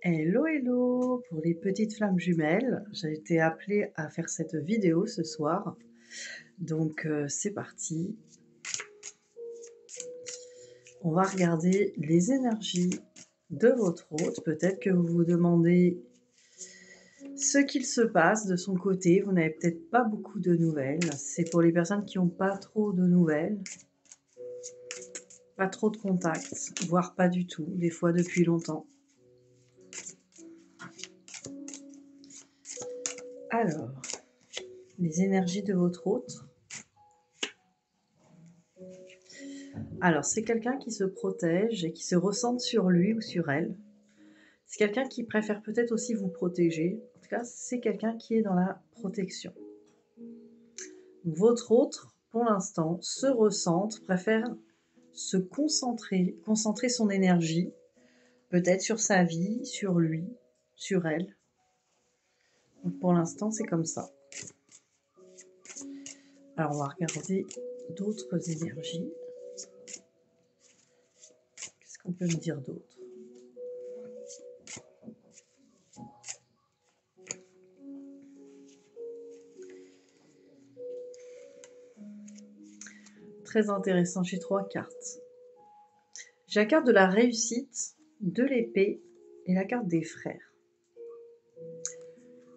Hello, hello pour les petites flammes jumelles. J'ai été appelée à faire cette vidéo ce soir. Donc c'est parti. On va regarder les énergies de votre hôte. Peut-être que vous vous demandez ce qu'il se passe de son côté. Vous n'avez peut-être pas beaucoup de nouvelles. C'est pour les personnes qui n'ont pas trop de nouvelles. Pas trop de contacts, voire pas du tout, des fois depuis longtemps. Alors, les énergies de votre hôte. Alors, c'est quelqu'un qui se protège et qui se ressent sur lui ou sur elle. C'est quelqu'un qui préfère peut-être aussi vous protéger. En tout cas, c'est quelqu'un qui est dans la protection. Votre autre, pour l'instant, se recentre, préfère se concentrer son énergie, peut-être sur sa vie, sur lui, sur elle. Donc pour l'instant, c'est comme ça. Alors, on va regarder d'autres énergies. Qu'est-ce qu'on peut me dire d'autre ? Très intéressant, j'ai 3 cartes. J'ai la carte de la réussite, de l'épée et la carte des frères.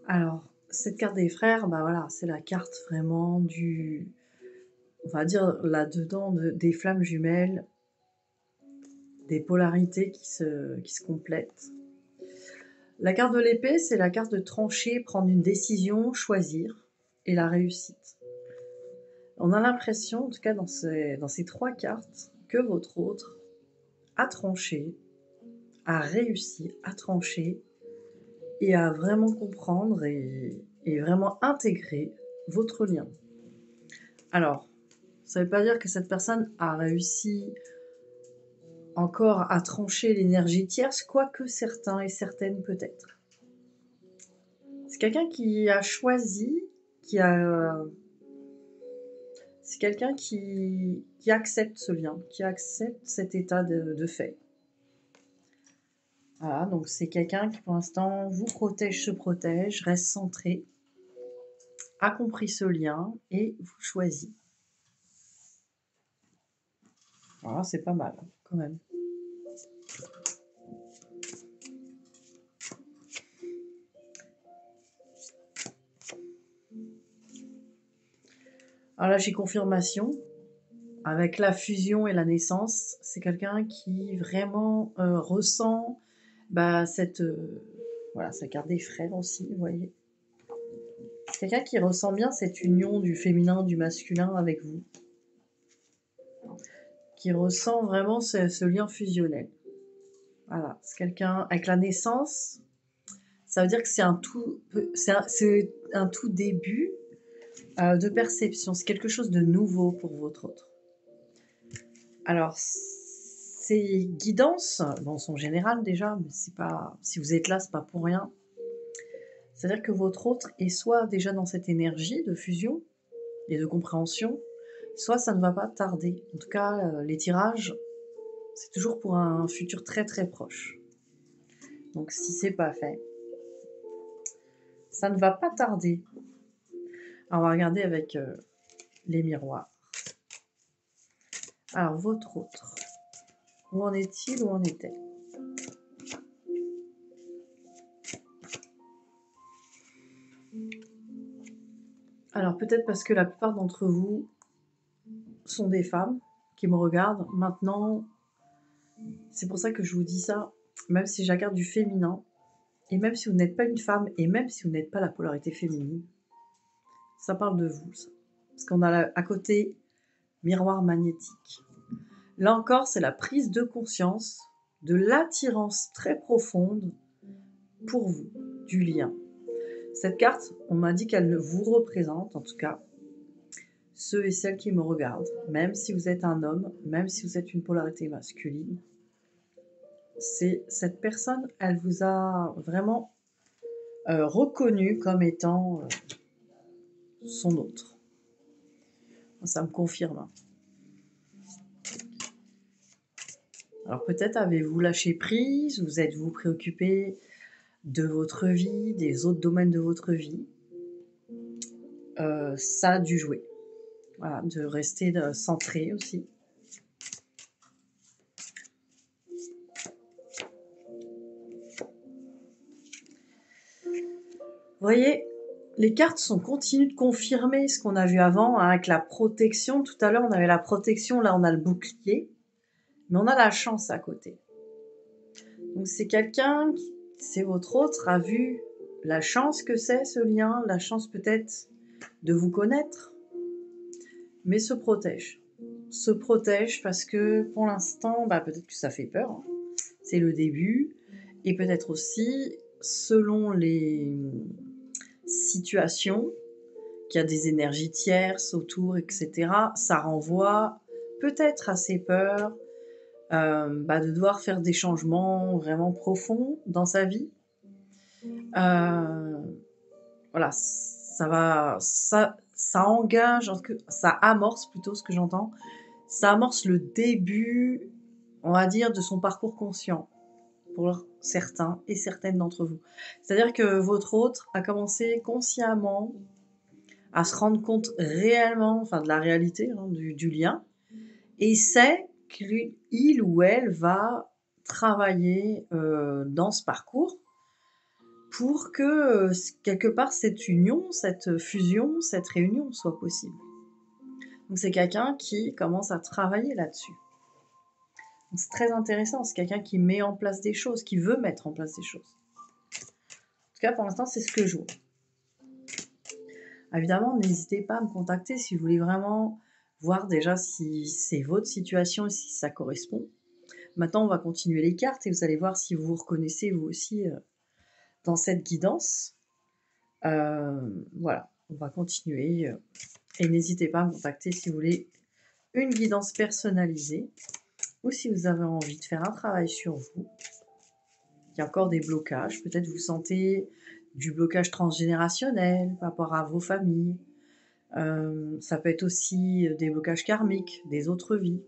Alors, cette carte des frères, bah voilà, c'est la carte vraiment du... On va dire là-dedans des flammes jumelles, des polarités qui se complètent. La carte de l'épée, c'est la carte de trancher, prendre une décision, choisir, et la réussite. On a l'impression, en tout cas dans ces 3 cartes, que votre autre a tranché, a réussi à trancher et à vraiment comprendre et vraiment intégrer votre lien. Alors, ça ne veut pas dire que cette personne a réussi encore à trancher l'énergie tierce, quoique certains et certaines peut-être. C'est quelqu'un qui a choisi, c'est quelqu'un qui accepte ce lien, qui accepte cet état de fait. Voilà, donc c'est quelqu'un qui pour l'instant vous protège, se protège, reste centré, a compris ce lien et vous choisit. Voilà, c'est pas mal quand même. Alors là, j'ai confirmation. Avec la fusion et la naissance, c'est quelqu'un qui vraiment ressent cette... voilà, sa carte des frères aussi, vous voyez. C'est quelqu'un qui ressent bien cette union du féminin, du masculin avec vous. Qui ressent vraiment ce lien fusionnel. Voilà, c'est quelqu'un... Avec la naissance, ça veut dire que c'est un tout début de perception. C'est quelque chose de nouveau pour votre autre. Alors, ces guidances, bon, sont générales déjà, mais c'est pas, si vous êtes là, c'est pas pour rien. C'est-à-dire que votre autre est soit déjà dans cette énergie de fusion et de compréhension, soit ça ne va pas tarder. En tout cas, les tirages, c'est toujours pour un futur très très proche. Donc si c'est pas fait, ça ne va pas tarder. Alors, on va regarder avec les miroirs. Alors, votre autre, où en est-il, où en est-elle ? Alors, peut-être parce que la plupart d'entre vous sont des femmes qui me regardent. Maintenant, c'est pour ça que je vous dis ça, même si j'ai la carte du féminin, et même si vous n'êtes pas une femme, et même si vous n'êtes pas la polarité féminine, ça parle de vous, ça. Parce qu'on a à côté miroir magnétique. Là encore, c'est la prise de conscience de l'attirance très profonde pour vous, du lien. Cette carte, on m'a dit qu'elle vous représente, en tout cas, ceux et celles qui me regardent, même si vous êtes un homme, même si vous êtes une polarité masculine. C'est cette personne, elle vous a vraiment reconnu comme étant son autre. Ça me confirme. Alors peut-être avez-vous lâché prise, vous êtes-vous préoccupé de votre vie, des autres domaines de votre vie, ça a dû jouer. Voilà, de rester centré aussi. Vous voyez, les cartes continuent de confirmer ce qu'on a vu avant, hein, avec la protection. Tout à l'heure, on avait la protection, là, on a le bouclier. Mais on a la chance à côté. Donc c'est quelqu'un, c'est votre autre, a vu la chance que c'est ce lien, la chance peut-être de vous connaître, mais se protège. Se protège parce que pour l'instant, peut-être que ça fait peur, hein. C'est le début, et peut-être aussi, selon les situations, qu'il y a des énergies tierces autour, etc., ça renvoie peut-être à ces peurs, de devoir faire des changements vraiment profonds dans sa vie. Voilà, ça engage, ça amorce plutôt ce que j'entends, ça amorce le début, on va dire, de son parcours conscient pour certains et certaines d'entre vous. C'est-à-dire que votre autre a commencé consciemment à se rendre compte réellement, enfin de la réalité, hein, du lien, et sait qu'il ou elle va travailler dans ce parcours pour que quelque part cette union, cette fusion, cette réunion soit possible. Donc c'est quelqu'un qui commence à travailler là-dessus. Donc c'est très intéressant, c'est quelqu'un qui met en place des choses, qui veut mettre en place des choses. En tout cas, pour l'instant, c'est ce que je vois. Évidemment, n'hésitez pas à me contacter si vous voulez vraiment voir déjà si c'est votre situation et si ça correspond. Maintenant, on va continuer les cartes et vous allez voir si vous vous reconnaissez vous aussi dans cette guidance. Voilà, on va continuer. Et n'hésitez pas à me contacter si vous voulez une guidance personnalisée ou si vous avez envie de faire un travail sur vous. Il y a encore des blocages. Peut-être vous sentez du blocage transgénérationnel par rapport à vos familles. Ça peut être aussi des blocages karmiques, des autres vies,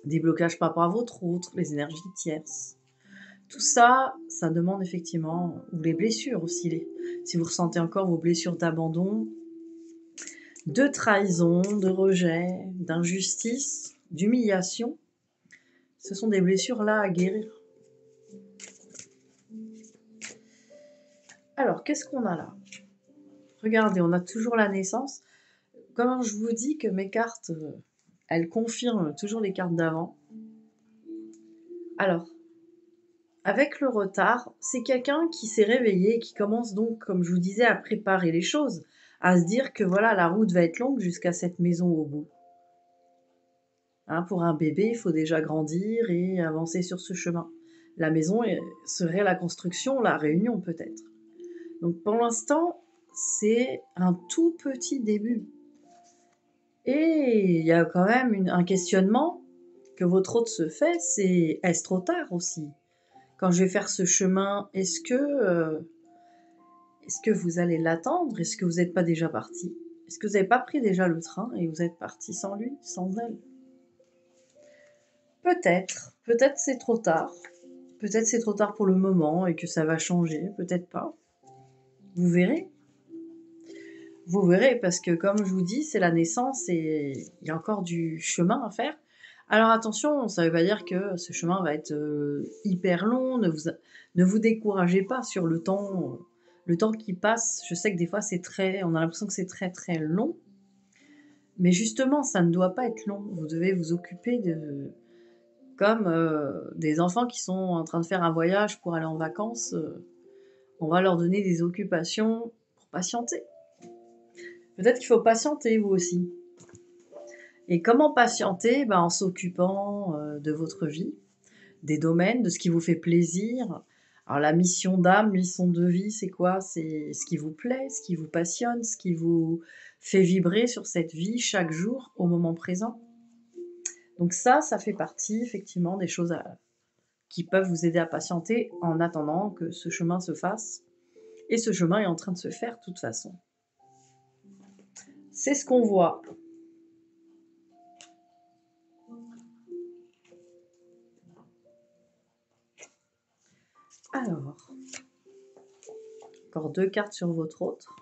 des blocages par rapport à votre autre, les énergies tierces. Tout ça, ça demande effectivement, ou les blessures aussi, si vous ressentez encore vos blessures d'abandon, de trahison, de rejet, d'injustice, d'humiliation, ce sont des blessures là à guérir. Alors, qu'est-ce qu'on a là? Regardez, on a toujours la naissance. Comme je vous dis que mes cartes, elles confirment toujours les cartes d'avant. Alors, avec le retard, c'est quelqu'un qui s'est réveillé et qui commence donc, comme je vous disais, à préparer les choses, à se dire que voilà, la route va être longue jusqu'à cette maison au bout. Hein, pour un bébé, il faut déjà grandir et avancer sur ce chemin. La maison serait la construction, la réunion peut-être. Donc pour l'instant, c'est un tout petit début. Et il y a quand même un questionnement que votre hôte se fait, c'est est-ce trop tard aussi? Quand je vais faire ce chemin, est-ce que vous allez l'attendre? Est-ce que vous n'êtes pas déjà parti? Est-ce que vous n'avez pas pris déjà le train et vous êtes parti sans lui, sans elle? Peut-être c'est trop tard. Peut-être c'est trop tard pour le moment et que ça va changer, peut-être pas. Vous verrez. Vous verrez, parce que comme je vous dis, c'est la naissance et il y a encore du chemin à faire. Alors attention, ça ne veut pas dire que ce chemin va être hyper long, ne vous découragez pas sur le temps qui passe. Je sais que des fois on a l'impression que c'est très très long, mais justement ça ne doit pas être long. Vous devez vous occuper comme des enfants qui sont en train de faire un voyage pour aller en vacances, on va leur donner des occupations pour patienter. Peut-être qu'il faut patienter vous aussi. Et comment patienter? En s'occupant de votre vie, des domaines, de ce qui vous fait plaisir. Alors la mission d'âme, mission de vie, c'est quoi? C'est ce qui vous plaît, ce qui vous passionne, ce qui vous fait vibrer sur cette vie chaque jour au moment présent. Donc ça fait partie effectivement des choses qui peuvent vous aider à patienter en attendant que ce chemin se fasse. Et ce chemin est en train de se faire de toute façon. C'est ce qu'on voit. Alors, Encore 2 cartes sur votre autre.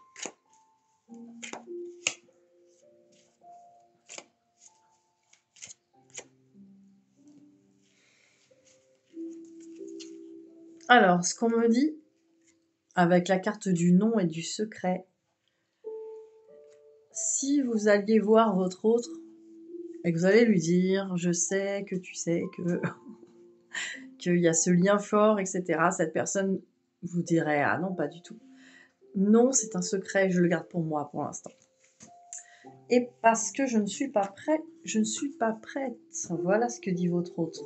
Alors, ce qu'on me dit, avec la carte du non et du secret, si vous alliez voir votre autre et que vous allez lui dire: «Je sais que tu sais que qu'il y a ce lien fort» et cetera, cette personne vous dirait: «Ah non, pas du tout. Non, c'est un secret, je le garde pour moi pour l'instant. Et parce que je ne suis pas prêt, je ne suis pas prête». Voilà ce que dit votre autre.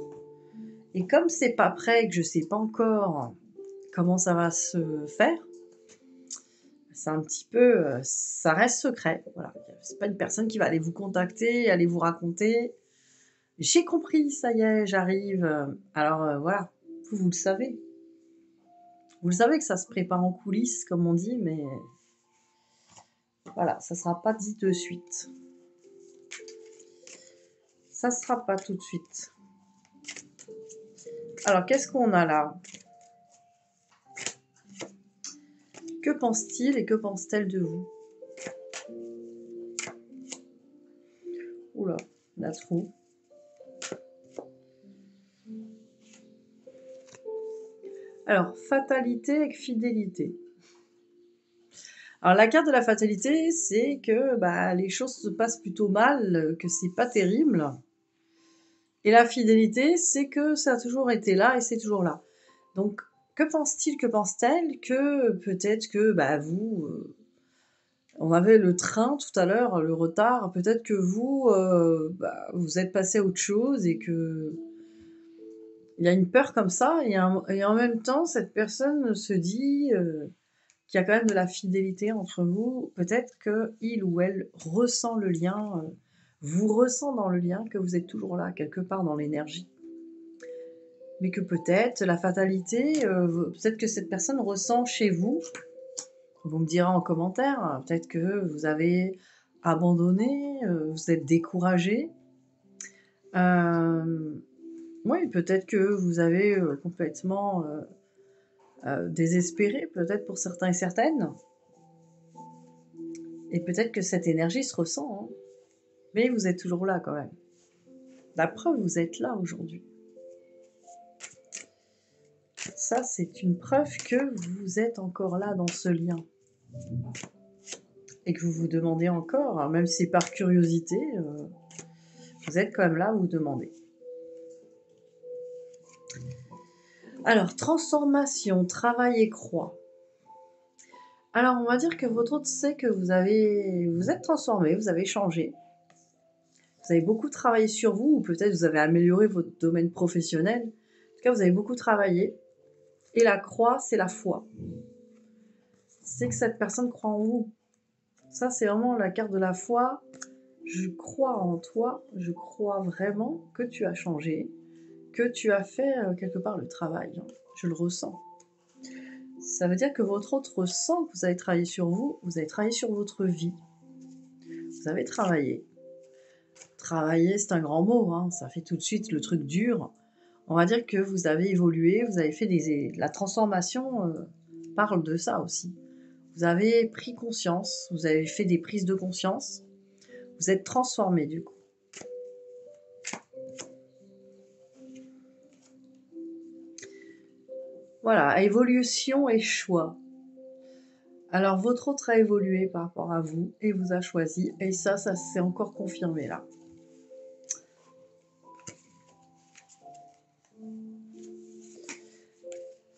Et comme c'est pas prêt et que je sais pas encore comment ça va se faire, c'est un petit peu, ça reste secret, voilà. C'est pas une personne qui va aller vous contacter, aller vous raconter: «J'ai compris, ça y est, j'arrive», alors, voilà, vous le savez. Vous le savez que ça se prépare en coulisses, comme on dit, mais voilà, ça sera pas dit de suite. Ça sera pas tout de suite. Alors, qu'est-ce qu'on a là? Que pense-t-il et que pense-t-elle de vous? Ouh là, la trou. Alors, fatalité et fidélité. Alors, la carte de la fatalité, c'est que bah, les choses se passent plutôt mal, que c'est pas terrible. Et la fidélité, c'est que ça a toujours été là et c'est toujours là. Donc, que pense-t-il, que pense-t-elle? Que peut-être que bah, vous, on avait le train tout à l'heure, le retard, peut-être que vous, bah, vous êtes passé à autre chose et que il y a une peur comme ça et en même temps, cette personne se dit, qu'il y a quand même de la fidélité entre vous. Peut-être qu'il ou elle ressent le lien, vous ressent dans le lien, que vous êtes toujours là, quelque part dans l'énergie. Mais que peut-être la fatalité, peut-être que cette personne ressent chez vous, vous me direz en commentaire, peut-être que vous avez abandonné, vous êtes découragé. Oui, peut-être que vous avez complètement désespéré, peut-être pour certains et certaines. Et peut-être que cette énergie se ressent, hein. Mais vous êtes toujours là quand même. La preuve, vous êtes là aujourd'hui. Ça, c'est une preuve que vous êtes encore là dans ce lien. Et que vous vous demandez encore, hein, même si c'est par curiosité, vous êtes quand même là, vous vous demandez. Alors, transformation, travail et croix. Alors, on va dire que votre autre sait que vous êtes transformé, vous avez changé. Vous avez beaucoup travaillé sur vous, ou peut-être vous avez amélioré votre domaine professionnel. En tout cas, vous avez beaucoup travaillé. Et la croix, c'est la foi. C'est que cette personne croit en vous. Ça, c'est vraiment la carte de la foi. Je crois en toi, je crois vraiment que tu as changé, que tu as fait quelque part le travail. Hein. Je le ressens. Ça veut dire que votre autre ressent que vous avez travaillé sur vous, vous avez travaillé sur votre vie. Vous avez travaillé. Travailler, c'est un grand mot, hein, ça fait tout de suite le truc dur. On va dire que vous avez évolué, vous avez fait la transformation parle de ça aussi. Vous avez pris conscience, vous avez fait des prises de conscience, vous êtes transformé du coup. Voilà, évolution et choix. Alors votre autre a évolué par rapport à vous et vous a choisi, et ça s'est encore confirmé là.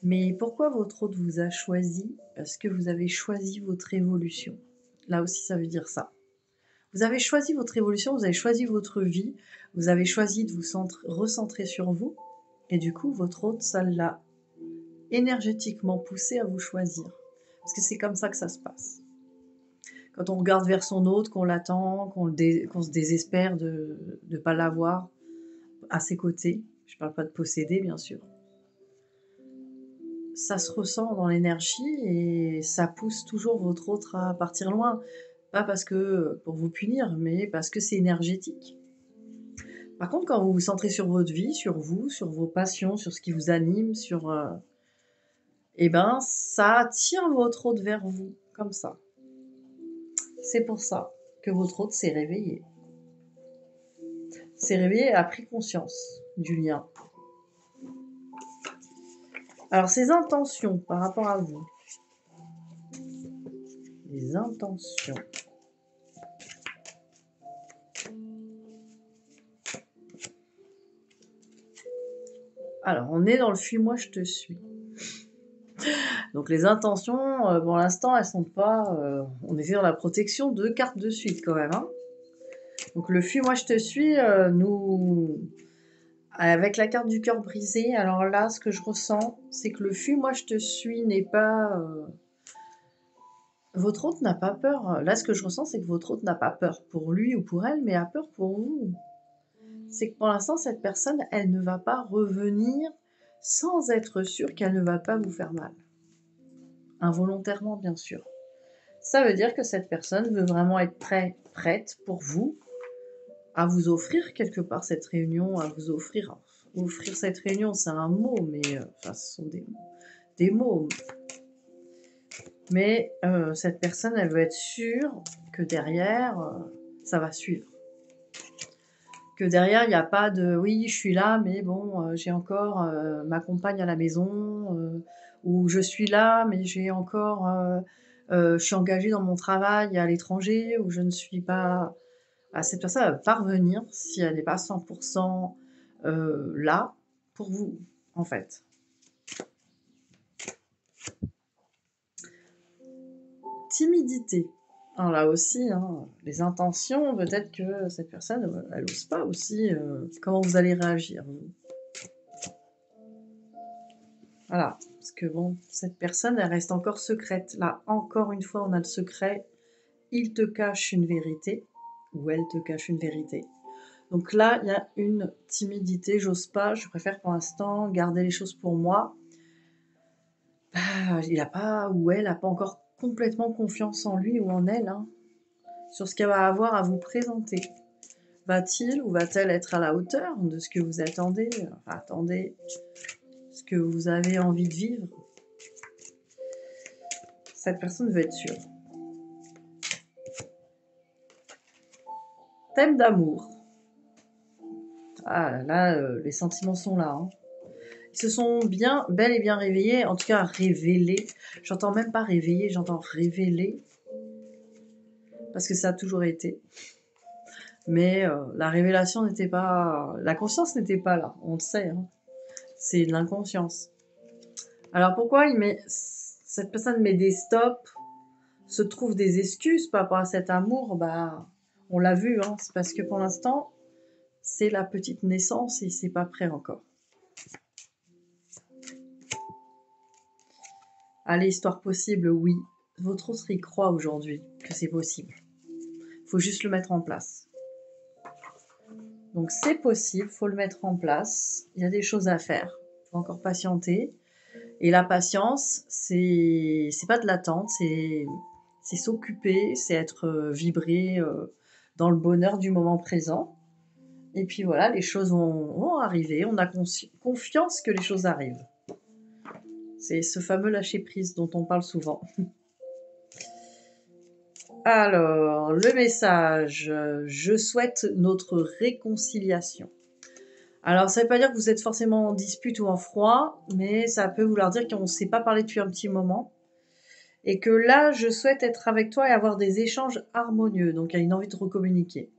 Mais pourquoi votre autre vous a choisi? Parce que vous avez choisi votre évolution. Là aussi, ça veut dire ça. Vous avez choisi votre évolution, vous avez choisi votre vie, vous avez choisi de vous recentrer sur vous, et du coup, votre autre, ça l'a énergétiquement poussé à vous choisir. Parce que c'est comme ça que ça se passe. Quand on regarde vers son autre, qu'on l'attend, qu'on se désespère de ne pas l'avoir à ses côtés, je ne parle pas de posséder, bien sûr, ça se ressent dans l'énergie et ça pousse toujours votre autre à partir loin. Pas parce que pour vous punir, mais parce que c'est énergétique. Par contre, quand vous vous centrez sur votre vie, sur vous, sur vos passions, sur ce qui vous anime, sur et ben ça attire votre hôte vers vous, comme ça. C'est pour ça que votre hôte s'est réveillé. S'est réveillé et a pris conscience du lien. Alors, ses intentions par rapport à vous. Les intentions. Alors, on est dans le fuis-moi, je te suis. Donc, les intentions, pour l'instant, elles sont pas... on est dans la protection, 2 cartes de suite quand même. Hein. Donc, le fuis-moi, je te suis, nous... Avec la carte du cœur brisé, alors là, ce que je ressens, c'est que le fuis-moi, je te suis n'est pas... Votre hôte n'a pas peur. Là, ce que je ressens, c'est que votre hôte n'a pas peur pour lui ou pour elle, mais a peur pour vous. C'est que pour l'instant, cette personne, elle ne va pas revenir sans être sûre qu'elle ne va pas vous faire mal. Involontairement, bien sûr. Ça veut dire que cette personne veut vraiment être prête pour vous, à vous offrir quelque part cette réunion, à vous offrir... Offrir cette réunion, c'est un mot, mais... Enfin, ce sont des mots. Mais cette personne, elle veut être sûre que derrière, ça va suivre. Que derrière, il n'y a pas de oui, je suis là, mais bon, j'ai encore ma compagne à la maison, ou je suis là, mais j'ai encore, je suis engagée dans mon travail à l'étranger, ou je ne suis pas. Ah, cette personne va parvenir si elle n'est pas 100% là pour vous, en fait. Timidité. Alors là aussi, hein, les intentions, peut-être que cette personne, elle n'ose pas aussi. Comment vous allez réagir, vous. Voilà, parce que bon, cette personne, elle reste encore secrète. Là, encore une fois, on a le secret. Il te cache une vérité, ou elle te cache une vérité. Donc là, il y a une timidité, j'ose pas, je préfère pour l'instant garder les choses pour moi. Il n'a pas, ou elle n'a pas encore complètement confiance en lui ou en elle, hein, sur ce qu'elle va avoir à vous présenter. Va-t-il ou va-t-elle être à la hauteur de ce que vous attendez, ce que vous avez envie de vivre? Cette personne veut être sûre. Thème d'amour. Ah là, les sentiments sont là. Hein. Ils se sont bel et bien réveillés, en tout cas révélés. J'entends même pas réveiller, j'entends révéler. Parce que ça a toujours été. Mais la révélation n'était pas... La conscience n'était pas là, on le sait. Hein. C'est de l'inconscience. Alors pourquoi cette personne met des stops, se trouve des excuses par rapport à cet amour? Bah, on l'a vu, hein, c'est parce que pour l'instant, c'est la petite naissance et c'est pas prêt encore. Allez, histoire possible, oui. Votre autre y croit aujourd'hui que c'est possible. Il faut juste le mettre en place. Donc c'est possible, il faut le mettre en place. Il y a des choses à faire. Il faut encore patienter. Et la patience, c'est pas de l'attente, c'est s'occuper, c'est être vibré dans le bonheur du moment présent. Et puis voilà, les choses vont arriver. On a confiance que les choses arrivent. C'est ce fameux lâcher-prise dont on parle souvent. Alors, le message, je souhaite notre réconciliation. Alors, ça ne veut pas dire que vous êtes forcément en dispute ou en froid, mais ça peut vouloir dire qu'on ne s'est pas parlé depuis un petit moment. Et que là, je souhaite être avec toi et avoir des échanges harmonieux. Donc, il y a une envie de recommuniquer.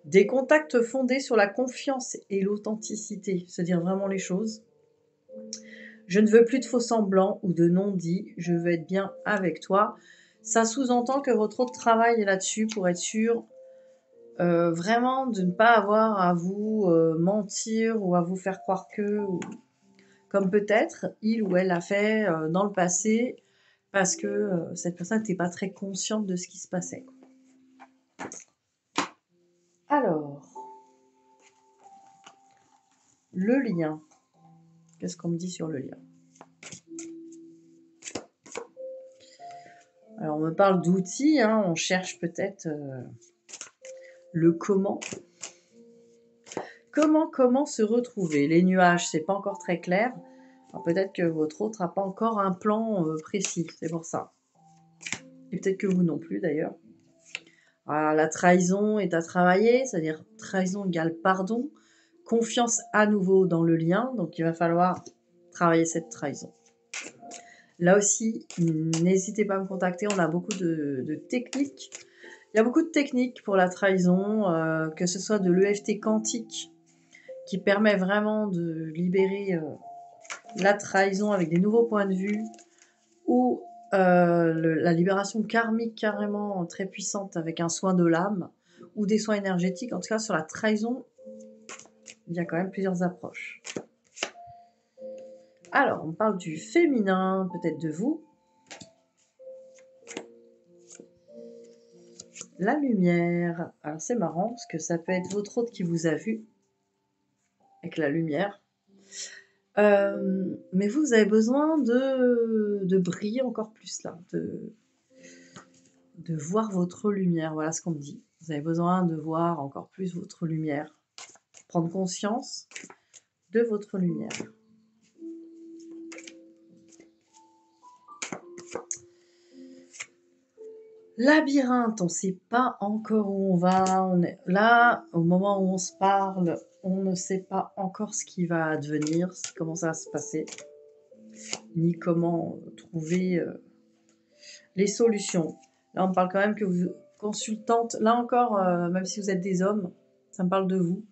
Des contacts fondés sur la confiance et l'authenticité, se dire vraiment les choses. Je ne veux plus de faux semblants ou de non-dits, je veux être bien avec toi. Ça sous-entend que votre autre travail est là-dessus pour être sûr vraiment de ne pas avoir à vous mentir ou à vous faire croire que, comme peut-être il ou elle l'a fait dans le passé, parce que cette personne n'était pas très consciente de ce qui se passait. Alors, le lien. Qu'est-ce qu'on me dit sur le lien? Alors, on me parle d'outils, hein, on cherche peut-être le comment. Comment se retrouver? Les nuages, c'est pas encore très clair. Alors peut-être que votre autre n'a pas encore un plan précis, c'est pour ça. Et peut-être que vous non plus d'ailleurs. La trahison est à travailler, c'est-à-dire trahison égale pardon. Confiance à nouveau dans le lien, donc il va falloir travailler cette trahison. Là aussi, n'hésitez pas à me contacter, on a beaucoup de techniques. Il y a beaucoup de techniques pour la trahison, que ce soit de l'EFT quantique, qui permet vraiment de libérer la trahison avec des nouveaux points de vue, ou la libération karmique carrément très puissante avec un soin de l'âme, ou des soins énergétiques. En tout cas, sur la trahison, il y a quand même plusieurs approches. Alors, on parle du féminin, peut-être de vous. La lumière. Alors, c'est marrant, parce que ça peut être votre autre qui vous a vu, avec la lumière. Mais vous avez besoin de briller encore plus, là, de voir votre lumière. Voilà ce qu'on me dit. Vous avez besoin de voir encore plus votre lumière. Prendre conscience de votre lumière. Labyrinthe, on ne sait pas encore où on va. On est là, au moment où on se parle, on ne sait pas encore ce qui va advenir, comment ça va se passer, ni comment trouver les solutions. Là, on me parle quand même que vous, consultante, là encore, même si vous êtes des hommes, ça me parle de vous.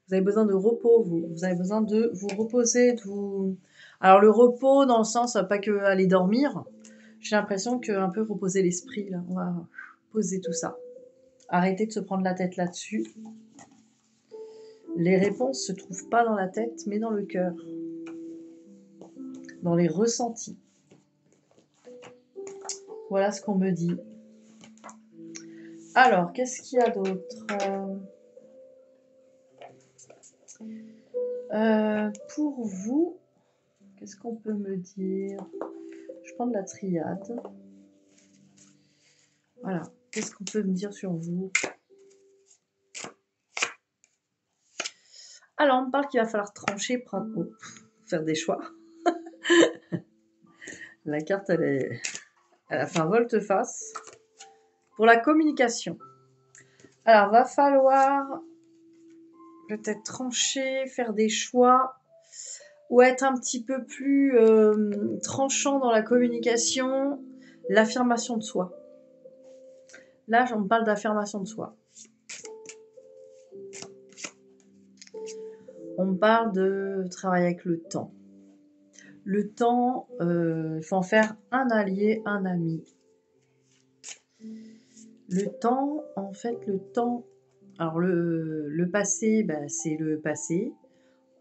Vous avez besoin de repos, vous avez besoin de vous reposer, de vous... Alors le repos dans le sens, pas que aller dormir, j'ai l'impression que un peu reposer l'esprit, là, on va poser tout ça. Arrêtez de se prendre la tête là-dessus. Les réponses se trouvent pas dans la tête, mais dans le cœur, dans les ressentis. Voilà ce qu'on me dit. Alors, qu'est-ce qu'il y a d'autre ? Pour vous, qu'est-ce qu'on peut me dire ? Je prends de la triade. Voilà, qu'est-ce qu'on peut me dire sur vous ? Alors, on me parle qu'il va falloir trancher, faire des choix. La carte, elle a fait un volte-face. Pour la communication. Alors, va falloir peut-être trancher, faire des choix, ou être un petit peu plus tranchant dans la communication, l'affirmation de soi. Là, on me parle d'affirmation de soi. On me parle de travailler avec le temps. Le temps, il faut en faire un allié, un ami. Le temps, en fait, le temps... Alors, le passé, c'est le passé.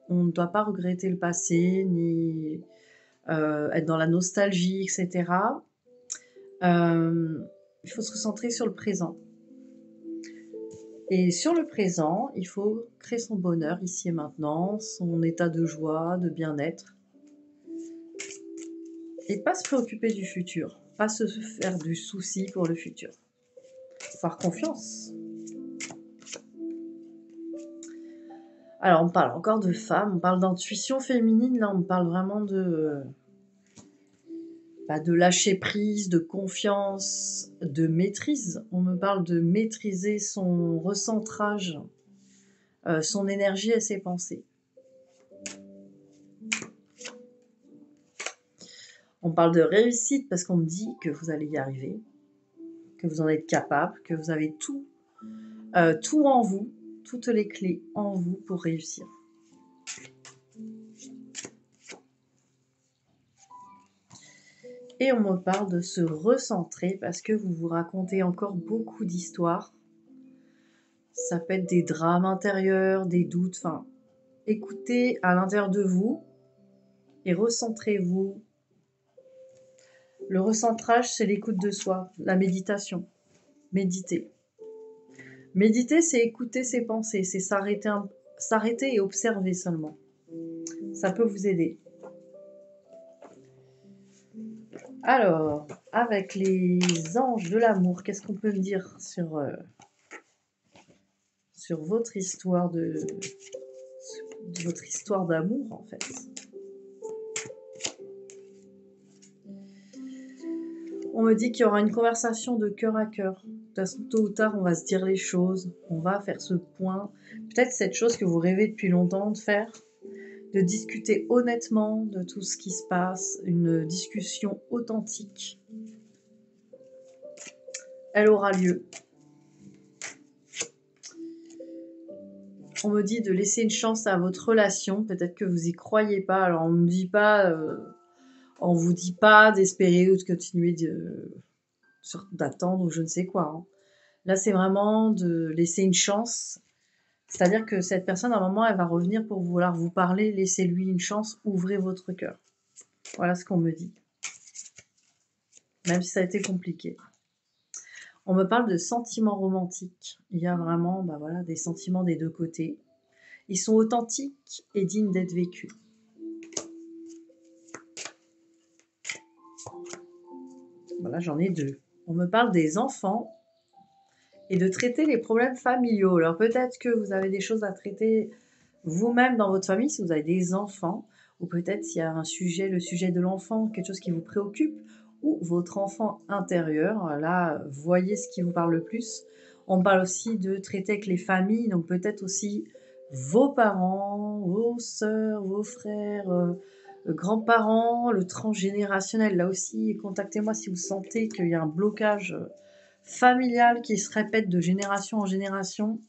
On ne doit pas regretter le passé, ni être dans la nostalgie, etc. Il faut se recentrer sur le présent. Et sur le présent, il faut créer son bonheur ici et maintenant, son état de joie, de bien-être. Et pas se préoccuper du futur, pas se faire du souci pour le futur. Faire confiance. Alors, on parle encore de femmes, on parle d'intuition féminine, là, on parle vraiment de lâcher prise, de confiance, de maîtrise. On me parle de maîtriser son recentrage, son énergie et ses pensées. On parle de réussite parce qu'on me dit que vous allez y arriver, que vous en êtes capable, que vous avez tout en vous, toutes les clés en vous pour réussir. Et on me parle de se recentrer parce que vous vous racontez encore beaucoup d'histoires. Ça peut être des drames intérieurs, des doutes, enfin, écoutez à l'intérieur de vous et recentrez-vous. Le recentrage, c'est l'écoute de soi, la méditation. Méditer. Méditer, c'est écouter ses pensées, c'est s'arrêter et observer seulement. Ça peut vous aider. Alors, avec les anges de l'amour, qu'est-ce qu'on peut me dire sur votre histoire votre histoire d'amour, en fait? On me dit qu'il y aura une conversation de cœur à cœur. De toute façon, tôt ou tard, on va se dire les choses, on va faire ce point. Peut-être cette chose que vous rêvez depuis longtemps de faire, de discuter honnêtement de tout ce qui se passe, une discussion authentique. Elle aura lieu. On me dit de laisser une chance à votre relation. Peut-être que vous y croyez pas. Alors on me dit pas, on vous dit pas d'espérer ou de continuer d'attendre ou je ne sais quoi. Hein. Là, c'est vraiment de laisser une chance. C'est-à-dire que cette personne, à un moment, elle va revenir pour vouloir vous parler. Laissez-lui une chance. Ouvrez votre cœur. Voilà ce qu'on me dit. Même si ça a été compliqué. On me parle de sentiments romantiques. Il y a vraiment voilà, des sentiments des deux côtés. Ils sont authentiques et dignes d'être vécus. Voilà, j'en ai 2. On me parle des enfants et de traiter les problèmes familiaux. Alors peut-être que vous avez des choses à traiter vous-même dans votre famille si vous avez des enfants, ou peut-être s'il y a un sujet, le sujet de l'enfant, quelque chose qui vous préoccupe, ou votre enfant intérieur. Là, voyez ce qui vous parle le plus. On parle aussi de traiter avec les familles, donc peut-être aussi vos parents, vos sœurs, vos frères, grands-parents, le transgénérationnel. Là aussi, contactez-moi si vous sentez qu'il y a un blocage familial qui se répète de génération en génération.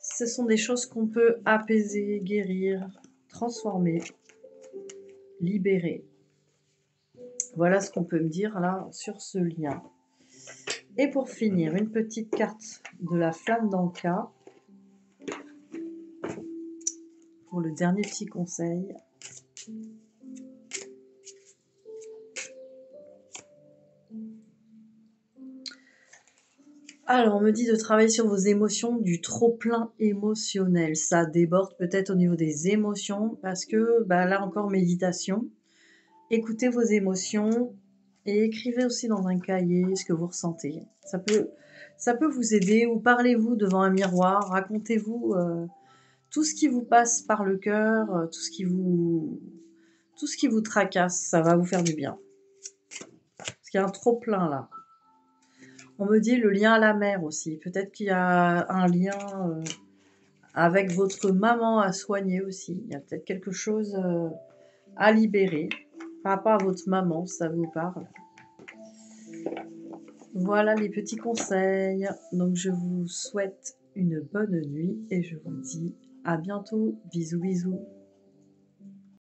Ce sont des choses qu'on peut apaiser, guérir, transformer, libérer. Voilà ce qu'on peut me dire là sur ce lien. Et pour finir, une petite carte de la flamme d'Anka pour le dernier petit conseil. Alors, on me dit de travailler sur vos émotions, du trop-plein émotionnel. Ça déborde peut-être au niveau des émotions parce que là encore, méditation. Écoutez vos émotions et écrivez aussi dans un cahier ce que vous ressentez. Ça peut vous aider, ou parlez-vous devant un miroir, racontez-vous tout ce qui vous passe par le cœur, tout ce qui vous tracasse, ça va vous faire du bien. Parce qu'il y a un trop-plein là. On me dit le lien à la mer aussi. Peut-être qu'il y a un lien avec votre maman à soigner aussi. Il y a peut-être quelque chose à libérer par rapport à votre maman, ça vous parle. Voilà les petits conseils. Donc je vous souhaite une bonne nuit et je vous dis à bientôt. Bisous bisous.